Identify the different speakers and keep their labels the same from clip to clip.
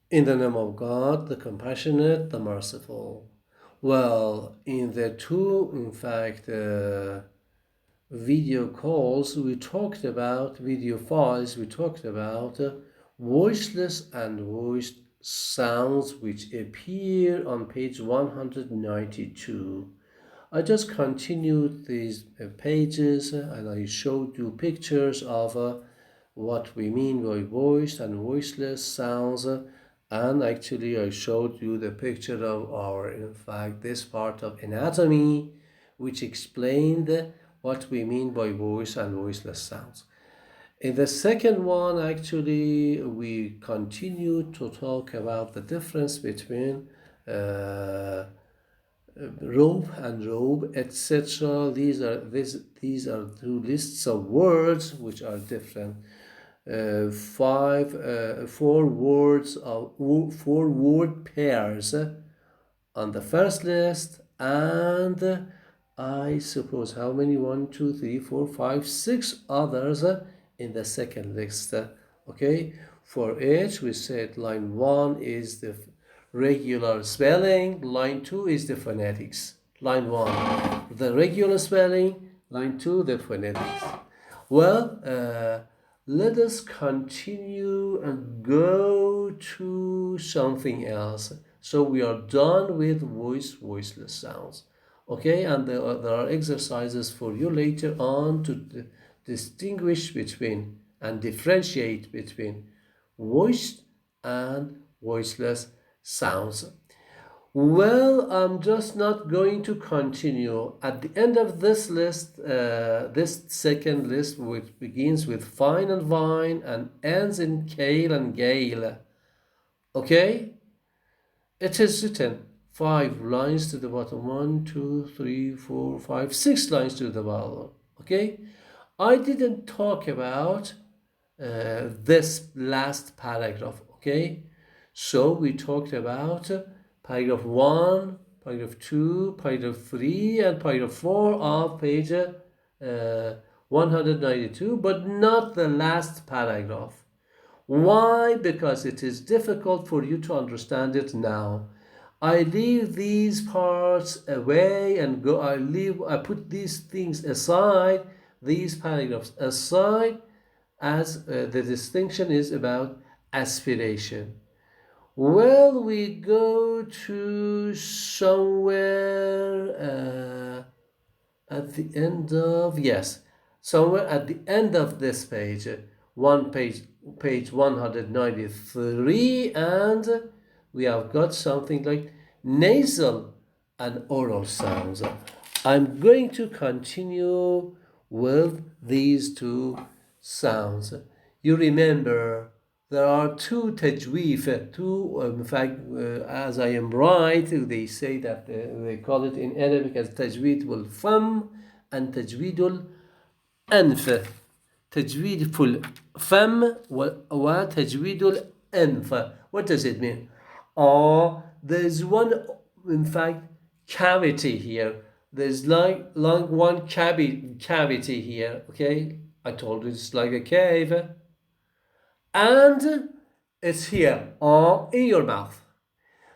Speaker 1: In the name of God, the compassionate, the merciful. Well, in the two, in fact, video calls, we talked about video files, we talked about voiceless and voiced sounds which appear on page 192. I just continued these pages and I showed you pictures of what we mean by voiced and voiceless sounds. And actually, I showed you the picture of our, in fact, this part of anatomy, which explained what we mean by voice and voiceless sounds. In the second one, actually, we continue to talk about the difference between rope and robe, etc. These are two lists of words which are different. Four words of 4 word pairs on the first list, and I suppose how many? 1, 2, 3, 4, 5, 6 others in the second list. Okay, for each we said line 1 is the regular spelling, line 2 is the phonetics. Line 1 the regular spelling, line 2 the phonetics. Well, let us continue and go to something else. So we are done with voiceless sounds. Okay, and there are exercises for you later on to distinguish between and differentiate between voiced and voiceless sounds. Well, I'm just not going to continue. At the end of this list, this second list, which begins with fine and vine and ends in kale and gale, okay? It is written 5 lines to the bottom. 1, 2, 3, 4, 5, 6 lines to the bottom, okay? I didn't talk about this last paragraph, okay? So we talked about paragraph 1, paragraph 2, paragraph 3, and paragraph 4 of page 192, but not the last paragraph. Why? Because it is difficult for you to understand it now. I leave these parts away and go. I put these things aside, these paragraphs aside, as the distinction is about aspiration. Well, we go to somewhere at the end of, yes, somewhere at the end of this page, page 193, and we have got something like nasal and oral sounds. I'm going to continue with these two sounds. You remember there are two tajweef, in fact, as I am right, they say that they call it in Arabic as tajweed al-fam and tajweed al-anf. تجويد الفم وتجويد الأنف. What does it mean? There's one, in fact, cavity here. There's like one cavity here. Okay, I told you it's like a cave, and it's here, in your mouth.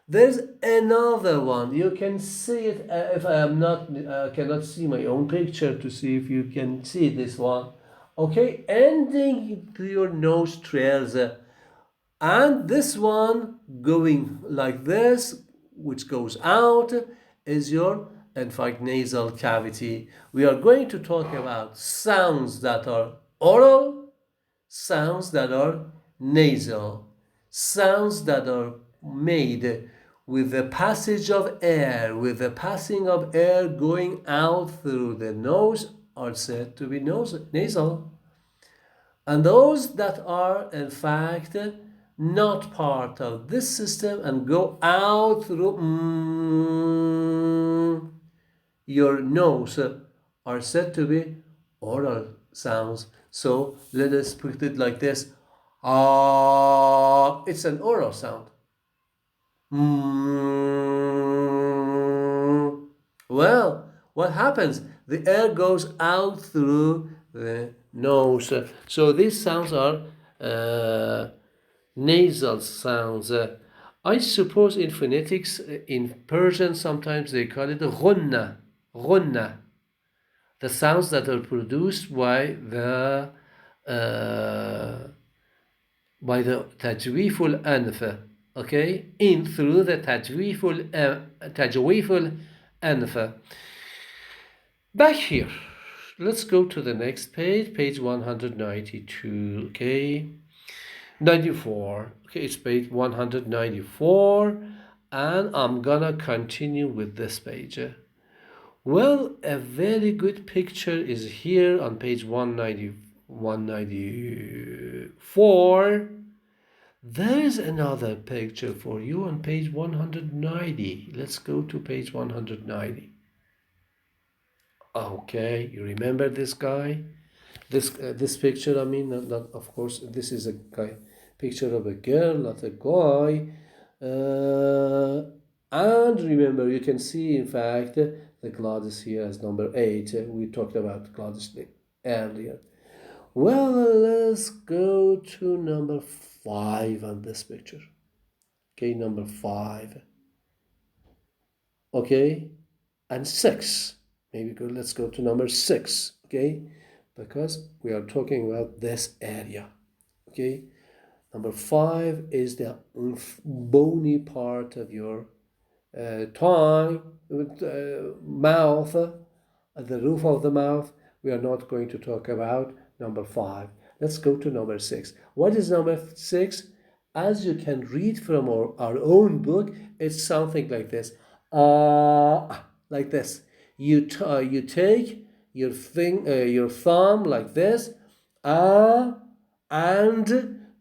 Speaker 1: There's another one. You can see it if I am not cannot see my own picture to see if you can see this one. Okay, ending to your nostrils, and this one going like this, which goes out, is your, in fact, nasal cavity. We are going to talk about sounds that are oral, sounds that are nasal, sounds that are made with the passage of air, with the passing of air going out through the nose, are said to be nasal. And those that are, in fact, not part of this system and go out through your nose are said to be oral sounds. So let us put it like this. It's an oral sound. Well, what happens? The air goes out through the nose. So these sounds are nasal sounds. I suppose in phonetics, in Persian, sometimes they call it ghunna, ghunna. The sounds that are produced uh, by the tajweeful anf, okay, in through the tajweeful anf. Back here, let's go to the next page, page 192, okay, 94, okay, it's page 194, and I'm gonna continue with this page. Well, a very good picture is here on page 194. There's another picture for you on page 190. Let's go to page 190. Okay, you remember this guy? This picture, I mean, not of course, this is a guy, picture of a girl, not a guy. And remember, you can see, in fact, the Gladys here as number 8. We talked about Gladys earlier. Well, let's go to number 5 on this picture. Okay, number 5. Okay, and 6. Maybe let's go to number 6. Okay, because we are talking about this area. Okay, number 5 is the bony part of your tongue, mouth, at the roof of the mouth. We are not going to talk about number 5. Let's go to number 6. What is number 6? As you can read from our own book, it's something like this. Like this. You take your thumb like this, and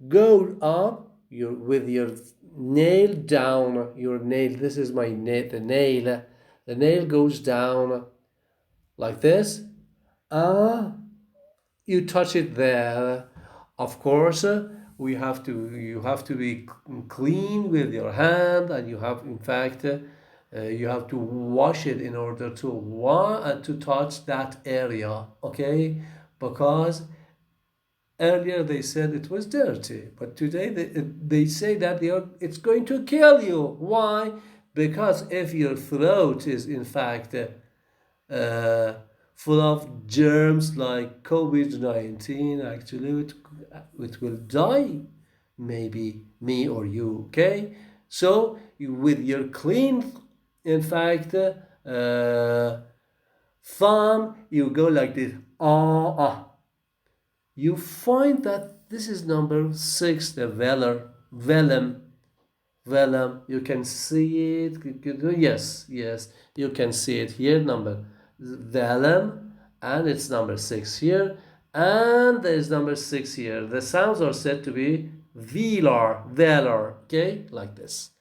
Speaker 1: go up with your nail down. Your nail. This is my nail. The nail. The nail goes down like this. You touch it there. Of course, you have to be clean with your hand, and you have, in fact, you have to wash it in order to touch that area. Okay, because earlier they said it was dirty, but today they say that it's going to kill you. Why? Because if your throat is, in fact, full of germs like COVID-19, actually it will die, maybe me or you. Okay, so with your clean, in fact, thumb, you go like this. You find that this is number 6, the vellum. Vellum, you can see it. Yes, you can see it here, number vellum, and it's number 6 here, and there is number 6 here. The sounds are said to be velar, okay, like this.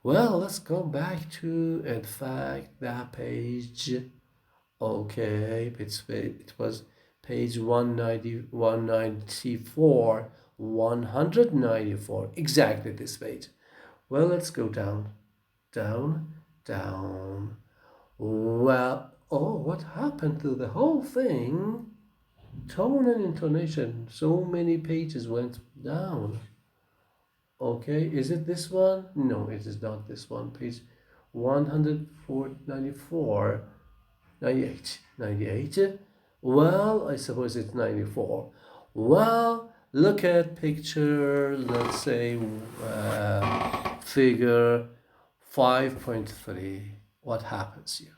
Speaker 1: Well, let's go back to, in fact, that page. Okay, it was page 190, 194, 194, exactly this page. Well, let's go down, down, down. Well, oh, what happened to the whole thing? Tone and intonation, so many pages went down. Okay, is it this one? No, it is not this one. Page 194, 98, 98. Well, I suppose it's 94. Well, look at picture, let's say figure 5.3. What happens here?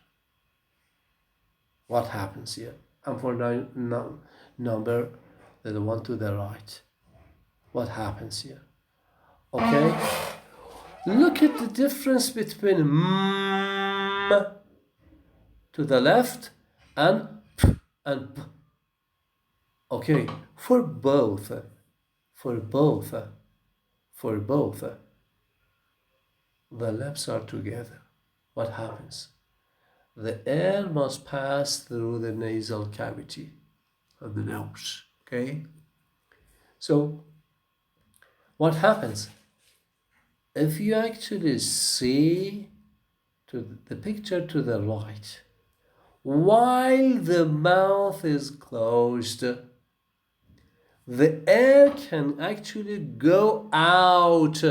Speaker 1: What happens here? And for number, the one to the right. What happens here? Okay, look at the difference between to the left and p and p. Okay, for both, for both, for both, the lips are together. What happens? The air must pass through the nasal cavity of the nose. Okay, so what happens? If you actually see to the picture to the right, while the mouth is closed, the air can actually go out.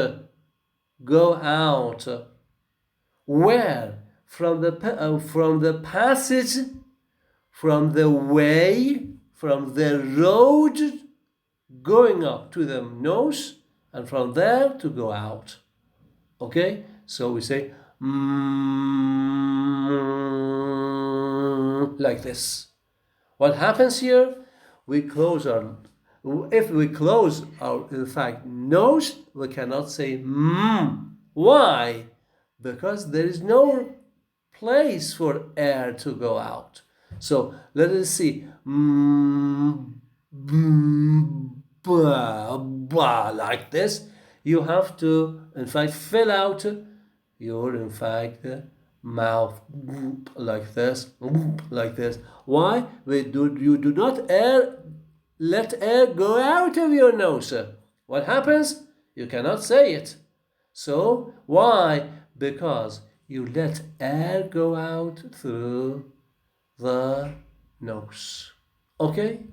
Speaker 1: Go out. Where? From the passage, from the way, from the road, going up to the nose, and from there to go out. Okay? So we say like this. What happens here? We close our, if we close our, in fact, nose, we cannot say Why? Because there is no place for air to go out. So let us see. Like this. You have to, in fact, fill out your, in fact, mouth like this, like this. Why? You do not let air go out of your nose. What happens? You cannot say it. So, why? Because you let air go out through the nose. Okay?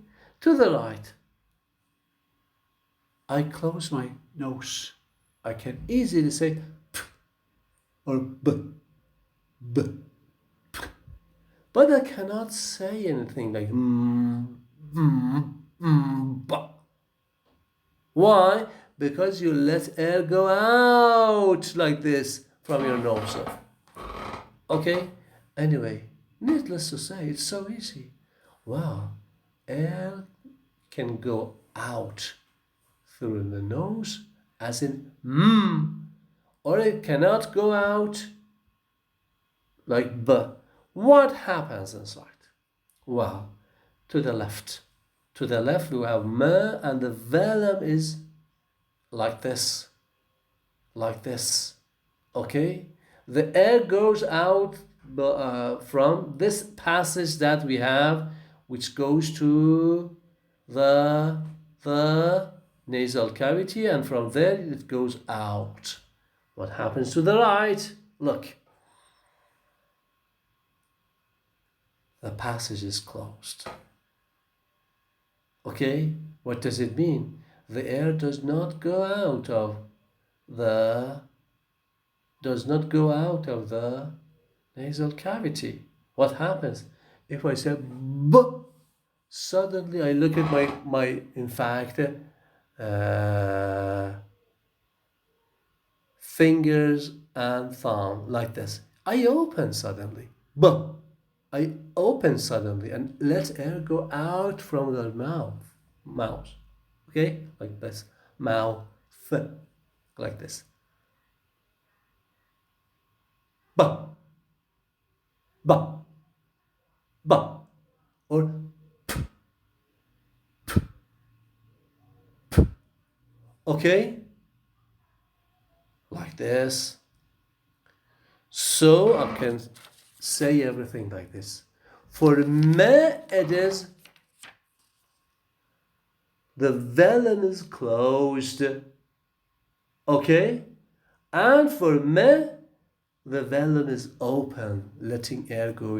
Speaker 1: To the right. I close my nose. I can easily say p or b, b, p. But I cannot say anything like ba. Why? Because you let air go out like this from your nose. Okay? Anyway, needless to say, it's so easy. Wow, air can go out through the nose, as in or it cannot go out like b. What happens inside? Well, to the left. To the left we have m, and the vellum is like this. Like this. Okay? The air goes out from this passage that we have, which goes to the nasal cavity, and from there it goes out. What happens to the right? Look, the passage is closed. Okay, what does it mean? The air does not go out of the nasal cavity. What happens? If I say b, suddenly I look at my in fact fingers and thumb like this. I open suddenly. B. I open suddenly and let air go out from the mouth. Okay? Like this. Mouth. Like this. B. B. B. Or okay? Like this. So I can say everything like this. For me, it is the vellum is closed. Okay? And for me, the vellum is open, letting air go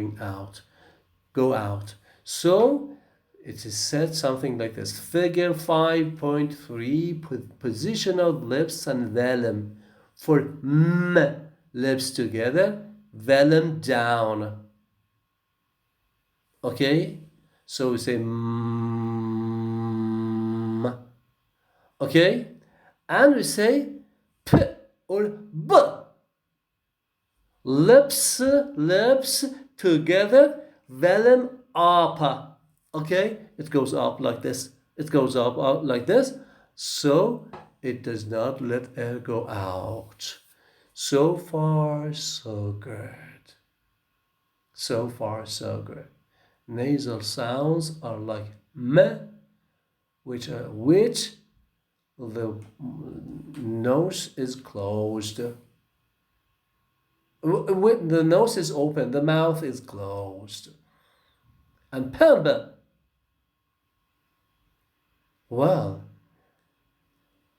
Speaker 1: out. So it is said something like this. Figure 5.3, position of lips and vellum. For m, lips together, vellum down. Okay? So we say okay? And we say p or b. Lips together, vellum up. Okay? It goes up like this. It goes up like this. So it does not let air go out. So far, so good. So far, so good. Nasal sounds are like m, which the nose is closed. The nose is open, the mouth is closed. And pembe, well,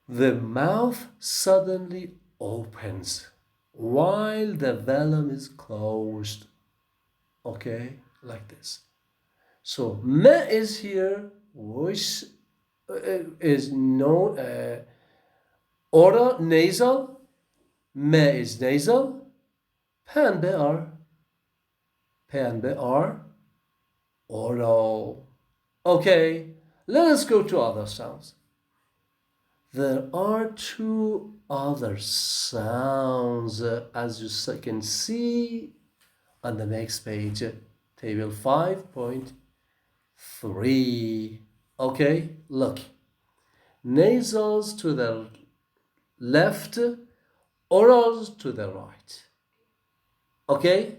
Speaker 1: the mouth suddenly opens while the vellum is closed. Okay, like this. So me is here, which is known oral, nasal, me is nasal, p and b are oral. Okay, let us go to other sounds. There are two other sounds as you can see on the next page, table 5.3. Okay, look. Nasals to the left, orals to the right. Okay?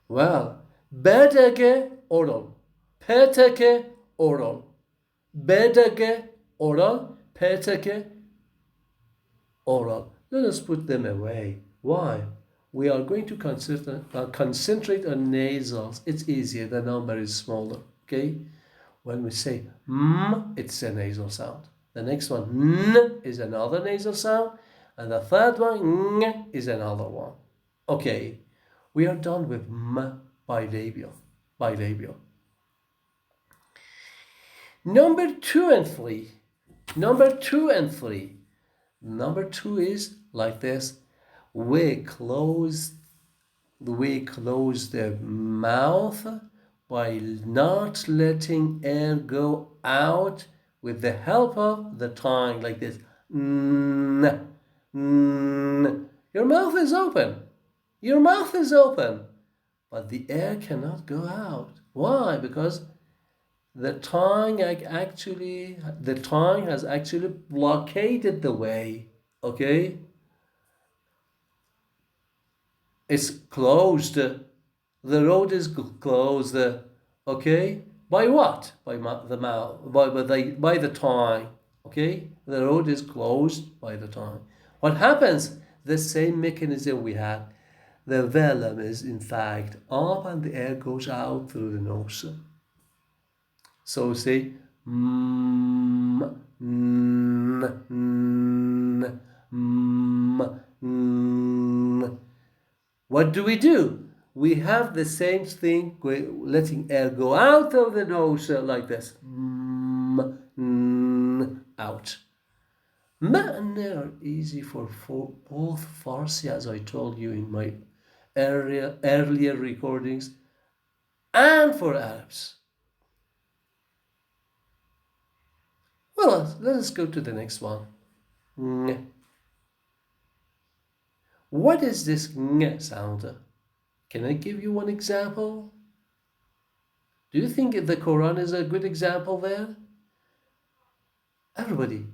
Speaker 1: Well, bedege oral, peteke oral, bedege oral, peteke oral. Let us put them away. Why? We are going to concentrate on nasals. It's easier, the number is smaller. Okay? When we say it's a nasal sound. The next one, n, is another nasal sound. And the third one, ng, is another one. Okay, we are done with bilabial. Bilabial. Number 2 and 3. Number 2 and 3. Number 2 is like this. We close the mouth by not letting air go out with the help of the tongue, like this. Your mouth is open. Your mouth is open, but the air cannot go out. Why? Because the tongue has actually blockaded the way. Okay, it's closed. The road is closed. Okay, by what? By the mouth. By the tongue. Okay, the road is closed by the tongue. What happens? The same mechanism we had. The velum is in fact up and the air goes out through the nose. So say What do? We have the same thing, letting air go out of the nose like this. Out. Ma and n are easy for both Farsi, as I told you in my earlier recordings, and for Arabs. Well, let us go to the next one. What is this ng sound? Can I give you one example? Do you think the Quran is a good example there? Everybody,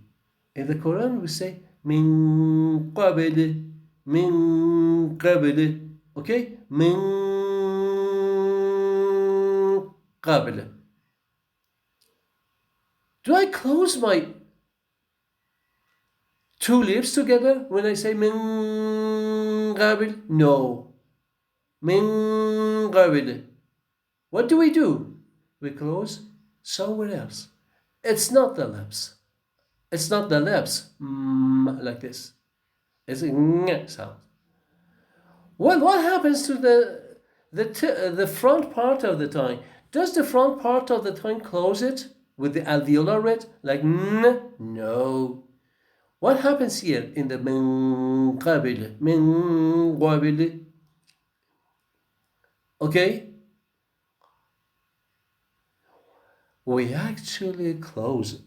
Speaker 1: in the Quran we say min qabl, okay? Min qabl. Do I close my two lips together when I say min qabl? No. Min qabl. What do? We close somewhere else. It's not the lips. It's not the lips like this. It's a ng sound. Well, what happens to the front part of the tongue? Does the front part of the tongue close it with the alveolar red like n? No. What happens here in the min qabl? Okay? We actually close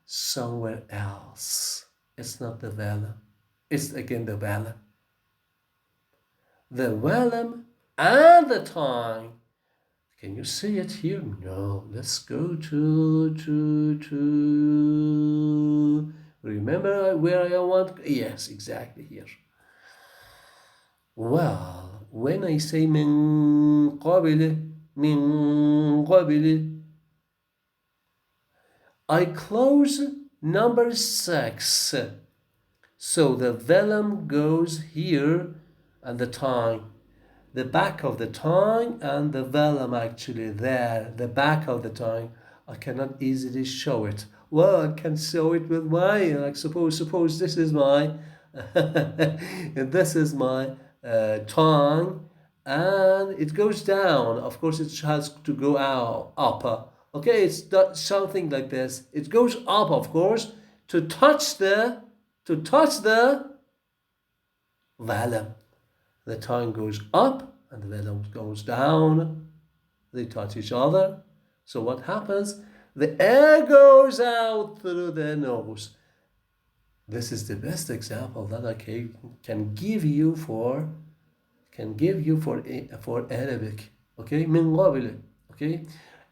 Speaker 1: somewhere else. It's not the velum. It's again the velum. The velum and the tongue. Can you see it here? No. Let's go to remember where I want? Yes, exactly here. Well, when I say min qabl, I close number 6. So the velum goes here and the tongue. The back of the tongue and the velum actually there. The back of the tongue. I cannot easily show it. Well, I can show it with my, like suppose this is my, this is my tongue, and it goes down. Of course, it has to go out up. Okay, it's something like this. It goes up, of course, to touch the vellum. The tongue goes up and the vellum goes down. They touch each other. So what happens? The air goes out through the nose. This is the best example that I can give you for for Arabic. Okay, من قبل. Okay,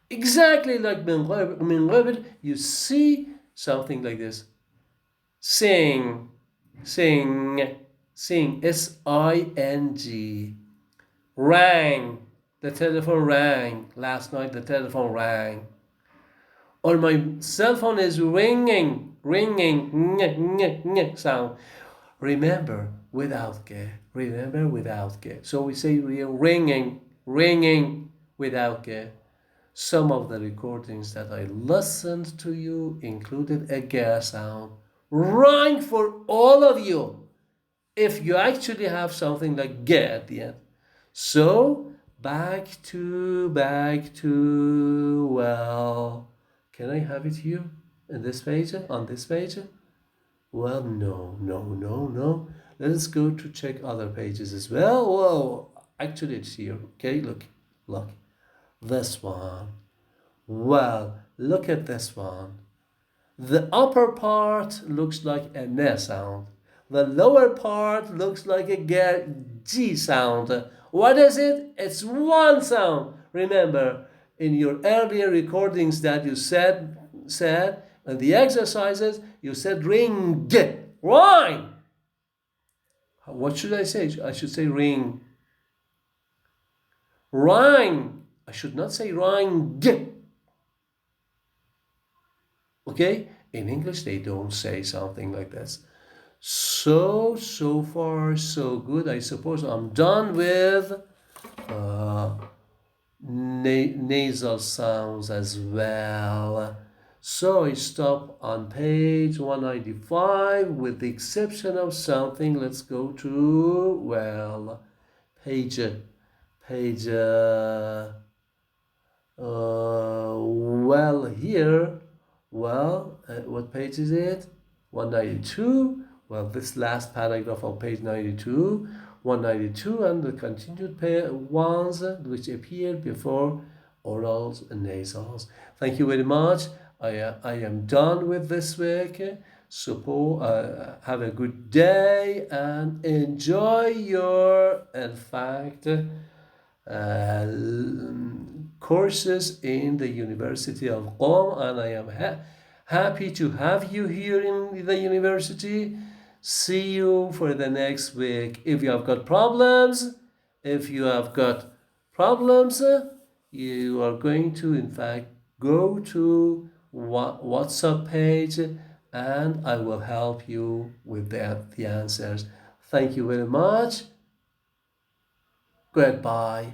Speaker 1: exactly like من قبل. You see something like this. Sing, sing, sing. SING. Rang. The telephone rang. Last night the telephone rang. Or my cell phone is ringing, ringing, sound. Remember without ge. Remember without ge. So we say ringing, ringing without ge. Some of the recordings that I listened to you included a ge sound. Rhyme for all of you if you actually have something like ge at the end. So back to, well, can I have it here in this page, on this page? Well, no. Let's go to check other pages as well. Whoa, actually it's here. Okay, look. This one. Well, look at this one. The upper part looks like a ne sound. The lower part looks like a G sound. What is it? It's one sound. Remember, in your earlier recordings that you said, and the exercises, you said ring, rhyme. What should I say? I should say ring. Rhyme. I should not say rhyme. Okay? In English, they don't say something like this. So far, so good. I suppose I'm done with nasal sounds as well. So I stop on page 195 with the exception of something. Let's go to, well, page well, here, well, what page is it? 192. Well, this last paragraph on page 92, 192, and the continued ones which appear before orals and nasals. Thank you very much. I am done with this week. Have a good day and enjoy your, in fact, courses in the University of Qom, and I am happy to have you here in the university. See you for the next week. If you have got problems, you are going to, in fact, go to WhatsApp page and I will help you with the answers. Thank you very much. Goodbye.